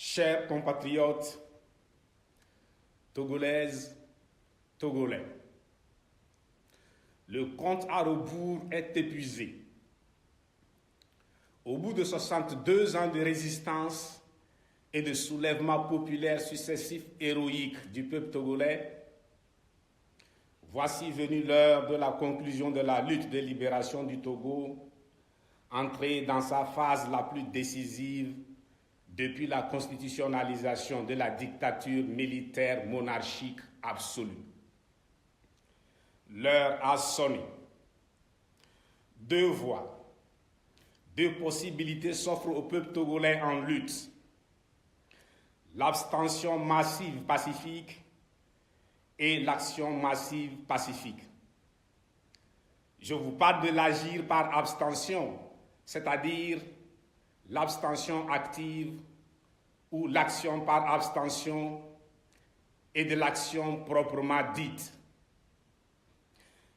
Chers compatriotes, Togolaises, Togolais, le compte à rebours est épuisé. Au bout de 62 ans de résistance et de soulèvements populaires successifs héroïques du peuple togolais, voici venue l'heure de la conclusion de la lutte de libération du Togo, entrée dans sa phase la plus décisive depuis la constitutionnalisation de la dictature militaire monarchique absolue. L'heure a sonné. Deux voies, deux possibilités s'offrent au peuple togolais en lutte. L'abstention massive pacifique et l'action massive pacifique. Je vous parle de l'agir par abstention, c'est-à-dire l'abstention active ou l'action par abstention et de l'action proprement dite.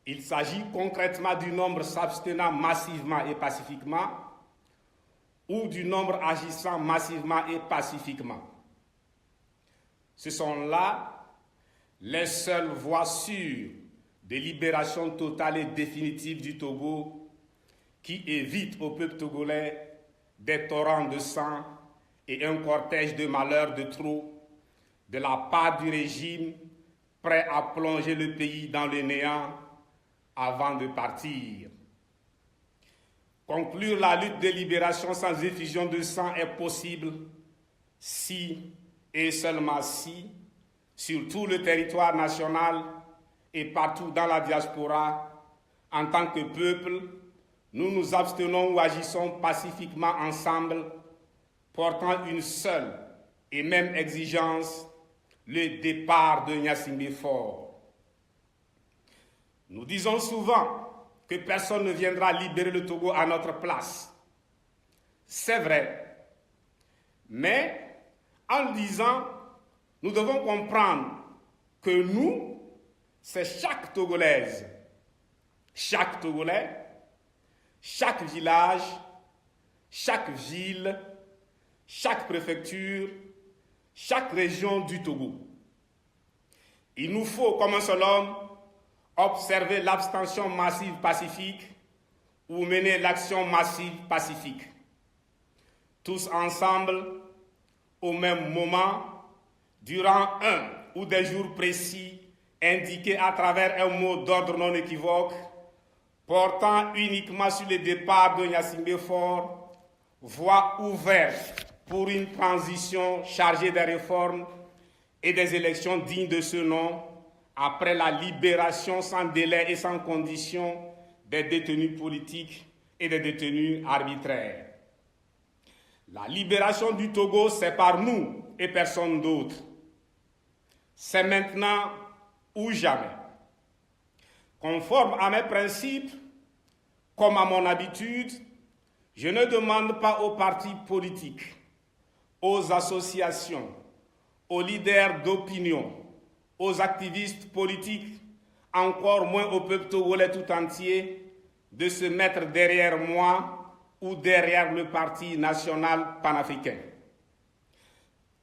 Il s'agit concrètement du nombre s'abstenant massivement et pacifiquement ou du nombre agissant massivement et pacifiquement. Ce sont là les seules voies sûres de libération totale et définitive du Togo qui évitent au peuple togolais des torrents de sang et un cortège de malheurs de trop de la part du régime prêt à plonger le pays dans le néant avant de partir. Conclure la lutte de libération sans effusion de sang est possible si et seulement si, sur tout le territoire national et partout dans la diaspora, en tant que peuple, nous nous abstenons ou agissons pacifiquement ensemble, portant une seule et même exigence, le départ de Gnassingbé Faure. Nous disons souvent que personne ne viendra libérer le Togo à notre place. C'est vrai. Mais en le disant, nous devons comprendre que nous, c'est chaque Togolaise, chaque Togolais, chaque village, chaque ville, chaque préfecture, chaque région du Togo. Il nous faut, comme un seul homme, observer l'abstention massive pacifique ou mener l'action massive pacifique. Tous ensemble, au même moment, durant un ou des jours précis, indiqués à travers un mot d'ordre non équivoque, portant uniquement sur le départ de Gnassingbé Faure, voie ouverte pour une transition chargée des réformes et des élections dignes de ce nom, après la libération sans délai et sans condition des détenus politiques et des détenus arbitraires. La libération du Togo, c'est par nous et personne d'autre. C'est maintenant ou jamais. Conforme à mes principes, comme à mon habitude, je ne demande pas aux partis politiques, aux associations, aux leaders d'opinion, aux activistes politiques, encore moins au peuple togolais tout entier, de se mettre derrière moi ou derrière le Parti national panafricain.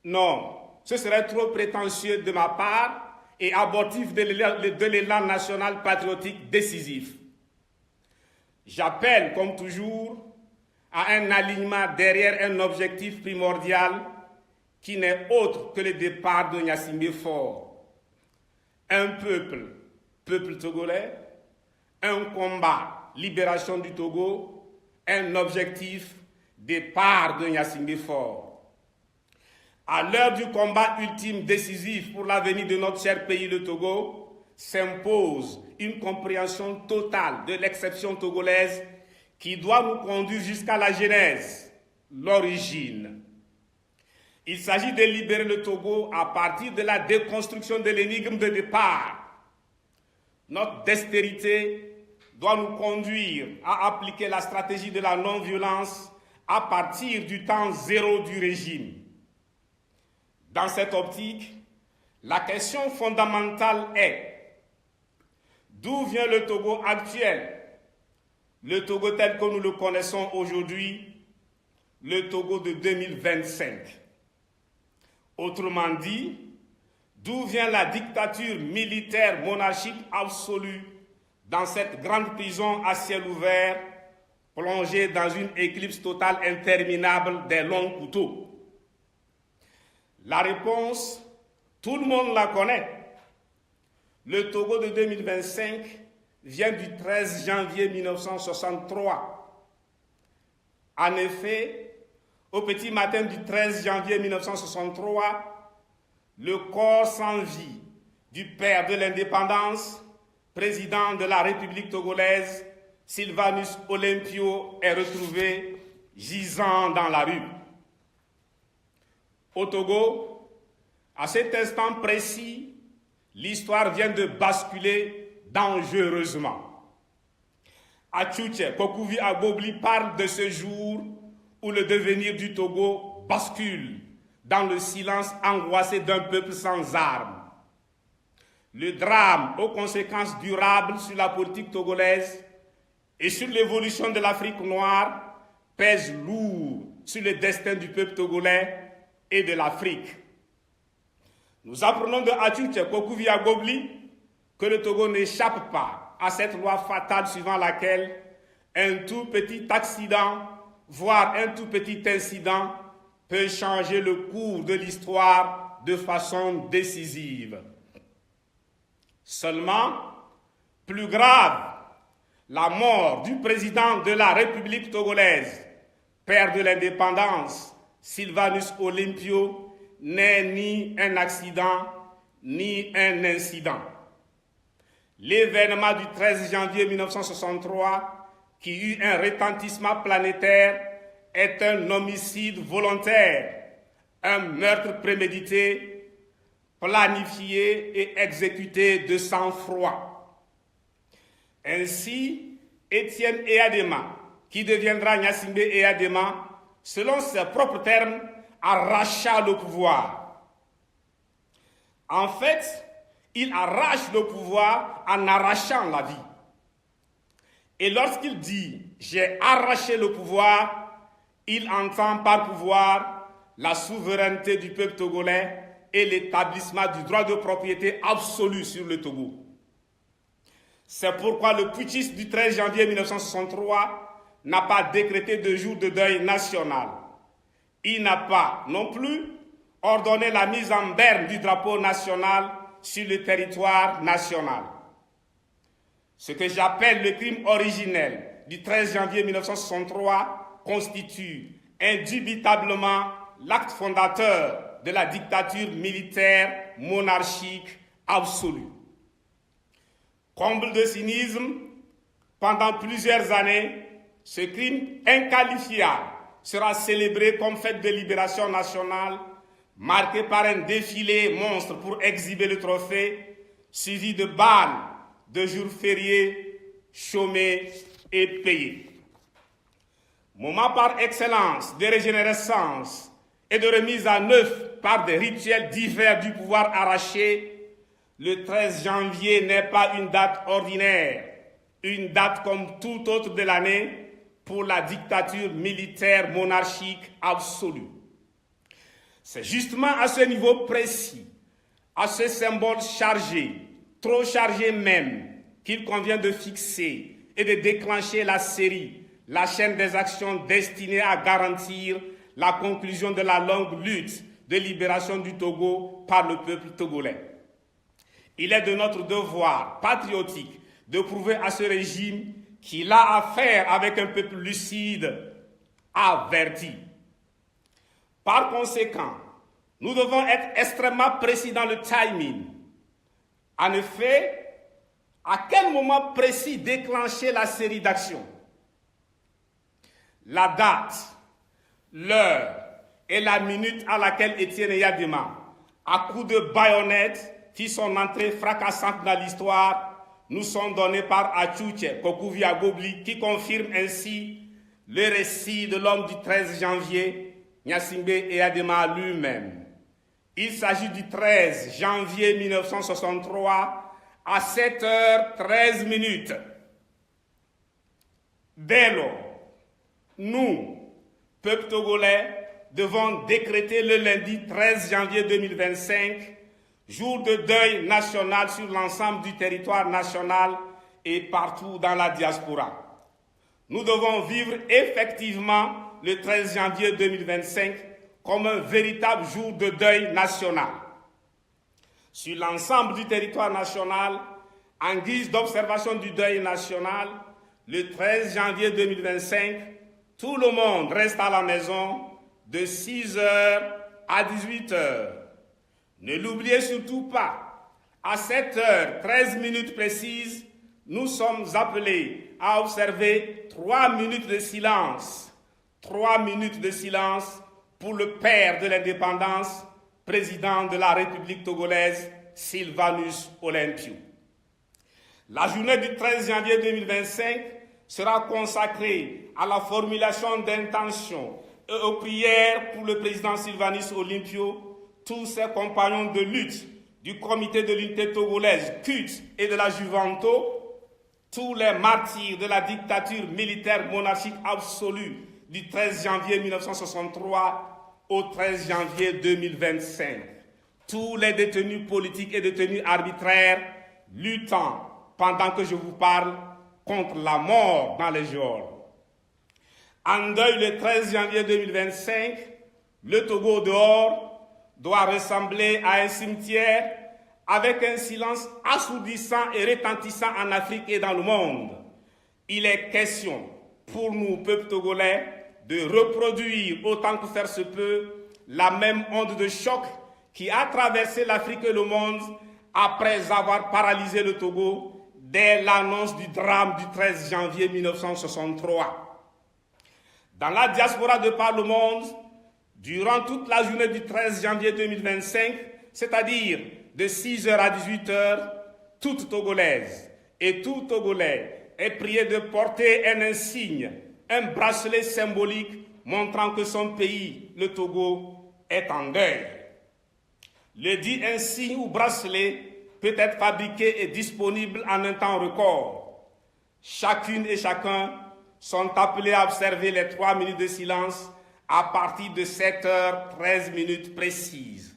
Non, ce serait trop prétentieux de ma part et abortif de l'élan national patriotique décisif. J'appelle, comme toujours, à un alignement derrière un objectif primordial qui n'est autre que le départ de Gnassingbé Faure. Un peuple, peuple togolais, un combat, libération du Togo, un objectif, départ de Gnassingbé Faure. À l'heure du combat ultime décisif pour l'avenir de notre cher pays, le Togo, s'impose une compréhension totale de l'exception togolaise qui doit nous conduire jusqu'à la genèse, l'origine. Il s'agit de libérer le Togo à partir de la déconstruction de l'énigme de départ. Notre dextérité doit nous conduire à appliquer la stratégie de la non-violence à partir du temps zéro du régime. Dans cette optique, la question fondamentale est: d'où vient le Togo actuel, le Togo tel que nous le connaissons aujourd'hui, le Togo de 2025? Autrement dit, d'où vient la dictature militaire monarchique absolue dans cette grande prison à ciel ouvert, plongée dans une éclipse totale interminable des longs couteaux? La réponse, tout le monde la connaît. Le Togo de 2025 vient du 13 janvier 1963. En effet, au petit matin du 13 janvier 1963, le corps sans vie du père de l'indépendance, président de la République togolaise, Sylvanus Olympio, est retrouvé gisant dans la rue. Au Togo, à cet instant précis, l'histoire vient de basculer dangereusement. Atchouche Kokuvi Agobli parle de ce jour où le devenir du Togo bascule dans le silence angoissé d'un peuple sans armes. Le drame aux conséquences durables sur la politique togolaise et sur l'évolution de l'Afrique noire pèse lourd sur le destin du peuple togolais et de l'Afrique. Nous apprenons de Atchouche Kokuvi Agobli que le Togo n'échappe pas à cette loi fatale suivant laquelle un tout petit accident, voire un tout petit incident, peut changer le cours de l'histoire de façon décisive. Seulement, plus grave, la mort du président de la République togolaise, père de l'indépendance, Sylvanus Olympio, n'est ni un accident, ni un incident. L'événement du 13 janvier 1963, qui eut un retentissement planétaire, est un homicide volontaire, un meurtre prémédité, planifié et exécuté de sang-froid. Ainsi, Étienne Eyadema, qui deviendra Gnassingbé Eyadema, selon ses propres termes, arracha le pouvoir. En fait, il arrache le pouvoir en arrachant la vie. Et lorsqu'il dit « j'ai arraché le pouvoir », il entend par pouvoir la souveraineté du peuple togolais et l'établissement du droit de propriété absolu sur le Togo. C'est pourquoi le putschiste du 13 janvier 1963 n'a pas décrété de jour de deuil national. Il n'a pas non plus ordonné la mise en berne du drapeau national sur le territoire national. Ce que j'appelle le crime originel du 13 janvier 1963 constitue indubitablement l'acte fondateur de la dictature militaire monarchique absolue. Comble de cynisme, pendant plusieurs années, ce crime inqualifiable sera célébré comme fête de libération nationale, marqué par un défilé monstre pour exhiber le trophée, suivi de balles, de jours fériés, chômés et payés. Moment par excellence de régénérescence et de remise à neuf par des rituels divers du pouvoir arraché, le 13 janvier n'est pas une date ordinaire, une date comme toute autre de l'année pour la dictature militaire monarchique absolue. C'est justement à ce niveau précis, à ce symbole chargé, trop chargé même, qu'il convient de fixer et de déclencher la série, la chaîne des actions destinées à garantir la conclusion de la longue lutte de libération du Togo par le peuple togolais. Il est de notre devoir patriotique de prouver à ce régime qu'il a affaire avec un peuple lucide, averti. Par conséquent, nous devons être extrêmement précis dans le timing. En effet, à quel moment précis déclencher la série d'actions? La date, l'heure et la minute à laquelle Étienne Eyadema, à coups de baïonnette, fit son entrée fracassante dans l'histoire, nous sont donnés par Atchouche Kokuvi Agobli, qui confirme ainsi le récit de l'homme du 13 janvier, Gnassingbé Eyadema lui-même. Il s'agit du 13 janvier 1963 à 7h13. Dès lors, nous, peuple togolais, devons décréter le lundi 13 janvier 2025, jour de deuil national sur l'ensemble du territoire national et partout dans la diaspora. Nous devons vivre effectivement le 13 janvier 2025 comme un véritable jour de deuil national. Sur l'ensemble du territoire national, en guise d'observation du deuil national, le 13 janvier 2025, tout le monde reste à la maison de 6h à 18h. Ne l'oubliez surtout pas, à 7h13 précises, nous sommes appelés à observer 3 minutes de silence. 3 minutes de silence pour le père de l'indépendance, président de la République togolaise, Sylvanus Olympio. La journée du 13 janvier 2025 sera consacrée à la formulation d'intentions et aux prières pour le président Sylvanus Olympio, tous ses compagnons de lutte du Comité de l'unité togolaise, CUT, et de la Juvanto, tous les martyrs de la dictature militaire monarchique absolue du 13 janvier 1963 au 13 janvier 2025. Tous les détenus politiques et détenus arbitraires luttant, pendant que je vous parle, contre la mort dans les geôles. En deuil le 13 janvier 2025, le Togo dehors doit ressembler à un cimetière avec un silence assourdissant et retentissant en Afrique et dans le monde. Il est question pour nous, peuple togolais, de reproduire autant que faire se peut la même onde de choc qui a traversé l'Afrique et le monde après avoir paralysé le Togo dès l'annonce du drame du 13 janvier 1963. Dans la diaspora de par le monde, durant toute la journée du 13 janvier 2025, c'est-à-dire de 6h à 18h, toute Togolaise et tout Togolais est prié de porter un insigne, un bracelet symbolique montrant que son pays, le Togo, est en deuil. Le dit insigne ou bracelet peut être fabriqué et disponible en un temps record. Chacune et chacun sont appelés à observer les 3 minutes de silence à partir de 7h13 précises.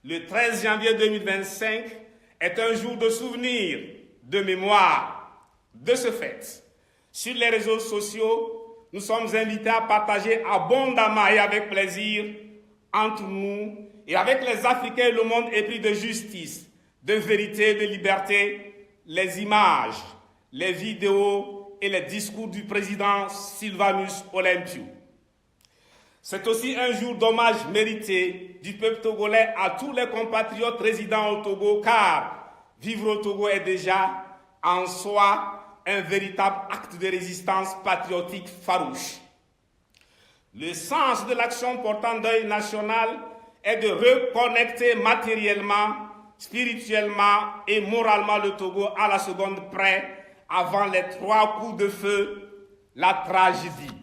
Le 13 janvier 2025 est un jour de souvenir, de mémoire. De ce fait, sur les réseaux sociaux, nous sommes invités à partager abondamment et avec plaisir entre nous et avec les Africains et le monde épris de justice, de vérité, de liberté, les images, les vidéos et les discours du président Sylvanus Olympio. C'est aussi un jour d'hommage mérité du peuple togolais à tous les compatriotes résidant au Togo, car vivre au Togo est déjà en soi un véritable acte de résistance patriotique farouche. Le sens de l'action portant deuil national est de reconnecter matériellement, spirituellement et moralement le Togo à la seconde près, avant les 3 coups de feu, la tragédie.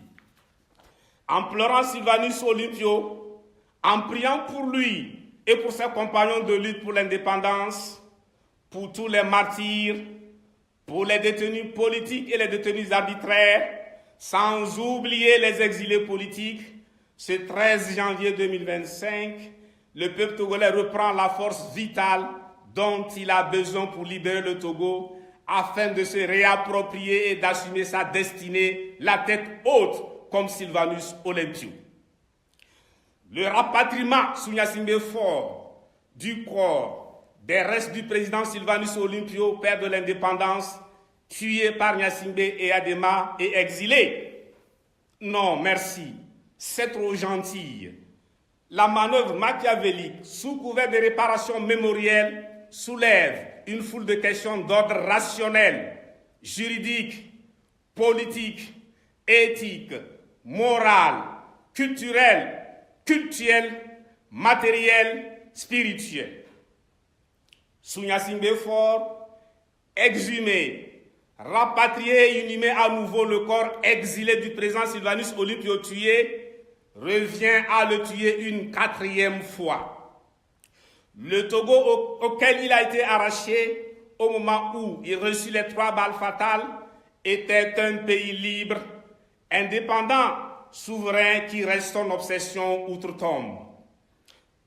En pleurant Sylvanus Olympio, en priant pour lui et pour ses compagnons de lutte pour l'indépendance, pour tous les martyrs, pour les détenus politiques et les détenus arbitraires, sans oublier les exilés politiques, ce 13 janvier 2025, le peuple togolais reprend la force vitale dont il a besoin pour libérer le Togo afin de se réapproprier et d'assumer sa destinée, la tête haute, comme Sylvanus Olympio. Le rapatriement sous Gnassingbé Faure du corps des restes du président Sylvanus Olympio, père de l'indépendance, tué par Gnassingbé et Adema et exilé. Non, merci, c'est trop gentil. La manœuvre machiavélique, sous couvert de réparation mémorielle, soulève une foule de questions d'ordre rationnel, juridique, politique, éthique, moral, culturel, cultuel, matériel, spirituel. Sous Gnassingbé Faure, exhumé, rapatrié et inhumé à nouveau le corps exilé du président Sylvanus Olympio tué, revient à le tuer une 4e fois. Le Togo auquel il a été arraché au moment où il reçut les 3 balles fatales était un pays libre, indépendant souverain qui reste son obsession outre-tombe.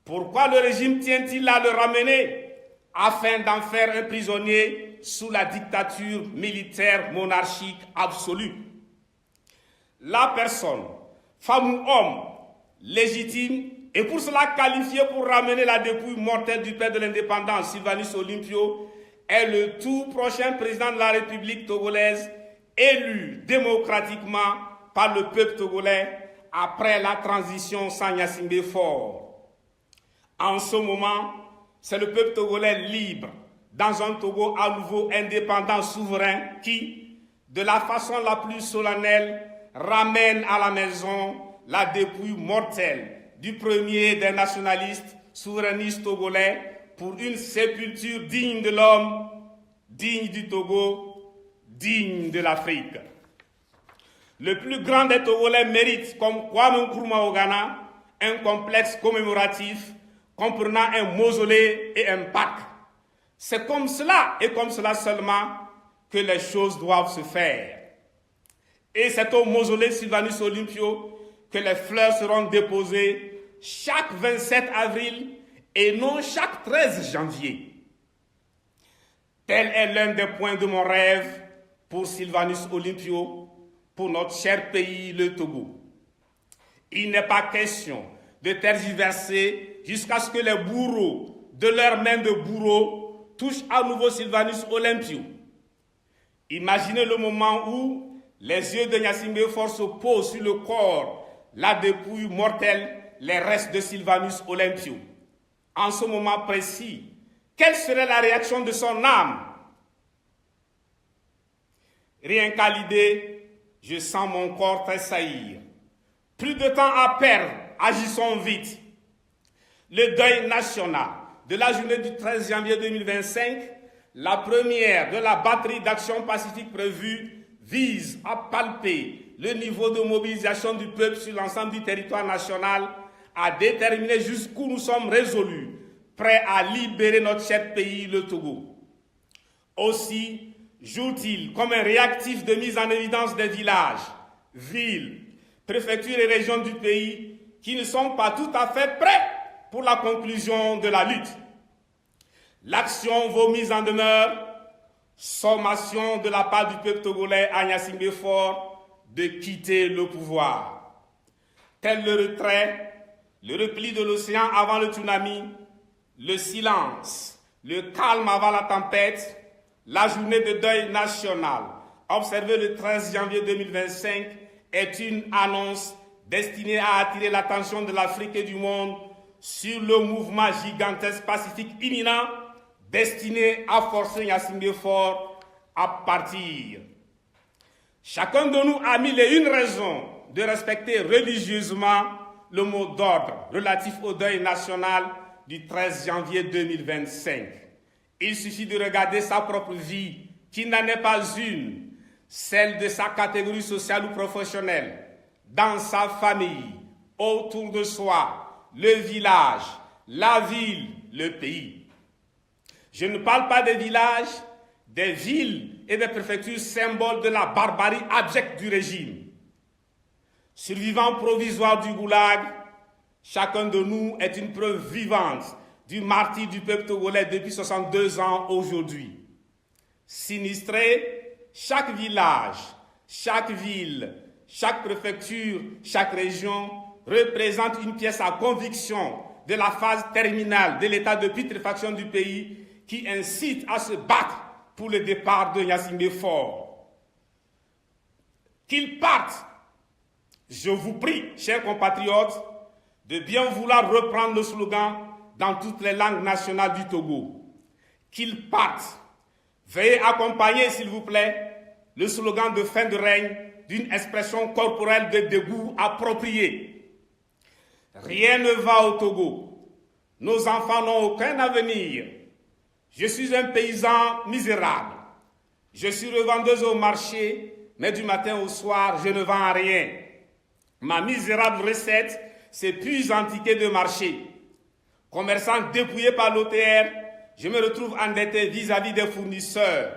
Pourquoi le régime tient-il à le ramener afin d'en faire un prisonnier sous la dictature militaire monarchique absolue? La personne, femme ou homme, légitime, et pour cela qualifiée pour ramener la dépouille mortelle du père de l'indépendance, Sylvanus Olympio, est le tout prochain président de la République togolaise, élu démocratiquement par le peuple togolais après la transition sans Gnassingbé Faure. En ce moment, c'est le peuple togolais libre, dans un Togo à nouveau indépendant, souverain, qui, de la façon la plus solennelle, ramène à la maison la dépouille mortelle du premier des nationalistes souverainistes togolais pour une sépulture digne de l'homme, digne du Togo, digne de l'Afrique. Le plus grand des Togolais mérite, comme Kwame Nkrumah au Ghana, un complexe commémoratif comprenant un mausolée et un parc. C'est comme cela et comme cela seulement que les choses doivent se faire. Et c'est au mausolée Sylvanus Olympio que les fleurs seront déposées chaque 27 avril et non chaque 13 janvier. Tel est l'un des points de mon rêve pour Sylvanus Olympio, pour notre cher pays, le Togo. Il n'est pas question de tergiverser jusqu'à ce que les bourreaux de leurs mains de bourreaux touchent à nouveau Sylvanus Olympio. Imaginez le moment où les yeux de Gnassingbé Faure se posent sur le corps, la dépouille mortelle, les restes de Sylvanus Olympio. En ce moment précis, quelle serait la réaction de son âme? Rien qu'à l'idée, je sens mon corps tressaillir. Plus de temps à perdre, agissons vite. Le deuil national de la journée du 13 janvier 2025, la première de la batterie d'actions pacifiques prévues, vise à palper le niveau de mobilisation du peuple sur l'ensemble du territoire national, à déterminer jusqu'où nous sommes résolus, prêts à libérer notre cher pays, le Togo. Aussi, joue-t-il comme un réactif de mise en évidence des villages, villes, préfectures et régions du pays qui ne sont pas tout à fait prêts pour la conclusion de la lutte. L'action vaut mise en demeure, sommation de la part du peuple togolais à Gnassingbé Faure de quitter le pouvoir. Tel le retrait, le repli de l'océan avant le tsunami, le silence, le calme avant la tempête, la journée de deuil national, observée le 13 janvier 2025, est une annonce destinée à attirer l'attention de l'Afrique et du monde sur le mouvement gigantesque pacifique imminent destiné à forcer Gnassingbé Faure à partir. Chacun de nous a mille et une raisons de respecter religieusement le mot d'ordre relatif au deuil national du 13 janvier 2025. Il suffit de regarder sa propre vie, qui n'en est pas une, celle de sa catégorie sociale ou professionnelle, dans sa famille, autour de soi, le village, la ville, le pays. Je ne parle pas des villages, des villes et des préfectures symboles de la barbarie abjecte du régime. Survivant provisoire du goulag, chacun de nous est une preuve vivante du martyre du peuple togolais depuis 62 ans aujourd'hui. Sinistré, chaque village, chaque ville, chaque préfecture, chaque région représente une pièce à conviction de la phase terminale de l'état de putréfaction du pays qui incite à se battre pour le départ de Gnassingbé Faure. Qu'il parte. Je vous prie, chers compatriotes, de bien vouloir reprendre le slogan dans toutes les langues nationales du Togo. Qu'il parte. Veuillez accompagner, s'il vous plaît, le slogan de fin de règne d'une expression corporelle de dégoût appropriée. Rien ne va au Togo. Nos enfants n'ont aucun avenir. Je suis un paysan misérable. Je suis revendeuse au marché, mais du matin au soir, je ne vends rien. Ma misérable recette s'épuise en tickets de marché. Commerçant dépouillé par l'OTR, je me retrouve endetté vis-à-vis des fournisseurs.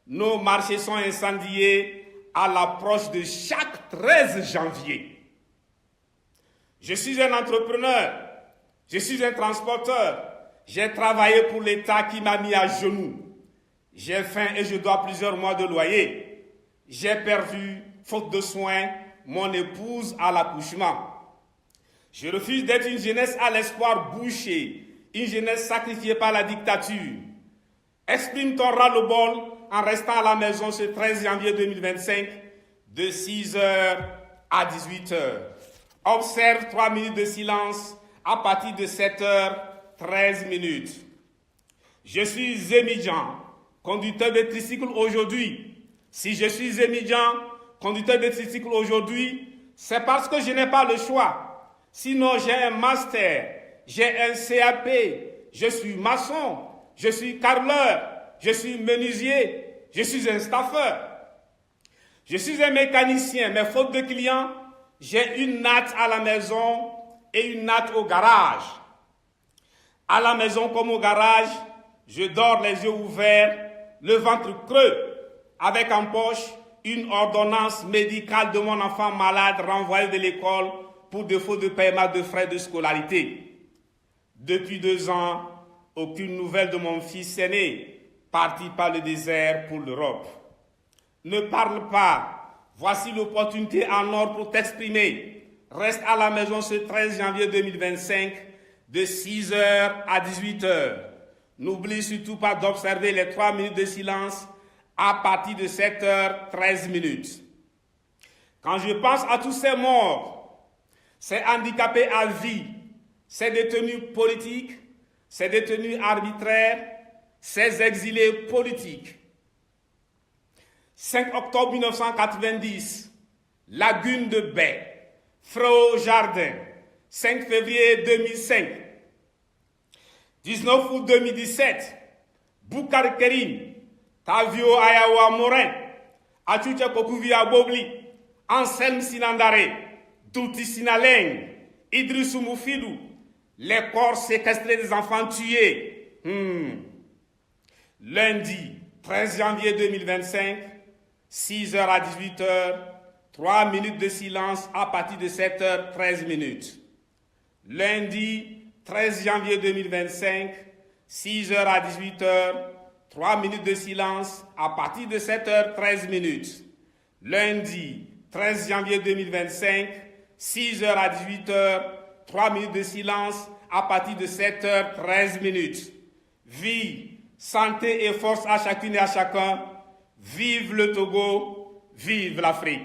Nos marchés sont incendiés à l'approche de chaque 13 janvier. Je suis un entrepreneur. Je suis un transporteur. J'ai travaillé pour l'État qui m'a mis à genoux. J'ai faim et je dois plusieurs mois de loyer. J'ai perdu, faute de soins, mon épouse à l'accouchement. Je refuse d'être une jeunesse à l'espoir bouché, une jeunesse sacrifiée par la dictature. Exprime ton ras-le-bol en restant à la maison ce 13 janvier 2025 de 6h à 18h. Observe 3 minutes de silence à partir de 7h13. Je suis émigrant, conducteur de tricycle aujourd'hui. Si je suis émigrant, conducteur de tricycle aujourd'hui, c'est parce que je n'ai pas le choix. Sinon, j'ai un master, j'ai un CAP, je suis maçon, je suis carreleur, je suis menuisier, je suis un staffeur. Je suis un mécanicien, mais faute de clients, j'ai une natte à la maison et une natte au garage. À la maison comme au garage, je dors les yeux ouverts, le ventre creux, avec en poche une ordonnance médicale de mon enfant malade renvoyé de l'école pour défaut de paiement de frais de scolarité. Depuis 2 ans, aucune nouvelle de mon fils aîné, parti par le désert pour l'Europe. Ne parle pas, voici l'opportunité en or pour t'exprimer. Reste à la maison ce 13 janvier 2025 de 6h à 18h. N'oublie surtout pas d'observer les 3 minutes de silence à partir de 7h13. Quand je pense à tous ces morts, ces handicapés à vie, ces détenus politiques, ces détenus arbitraires, ces exilés politiques. 5 octobre 1990, Lagune de Baie, Frau Jardin, 5 février 2005. 19 août 2017, Boukar Kerim, Tavio Ayawa Morin, Achucha Kokuvia Bobli, Anselme Sinandare, Douti Sinaleng, Idrissou Moufidou, les corps séquestrés des enfants tués. Lundi 13 janvier 2025, 6h à 18h, 3 minutes de silence à partir de 7h13. Lundi 13 janvier 2025, 6h à 18h, 3 minutes de silence à partir de 7h13. Lundi 13 janvier 2025, 6h à 18h, 3 minutes de silence à partir de 7h13. Vie, santé et force à chacune et à chacun. Vive le Togo, vive l'Afrique.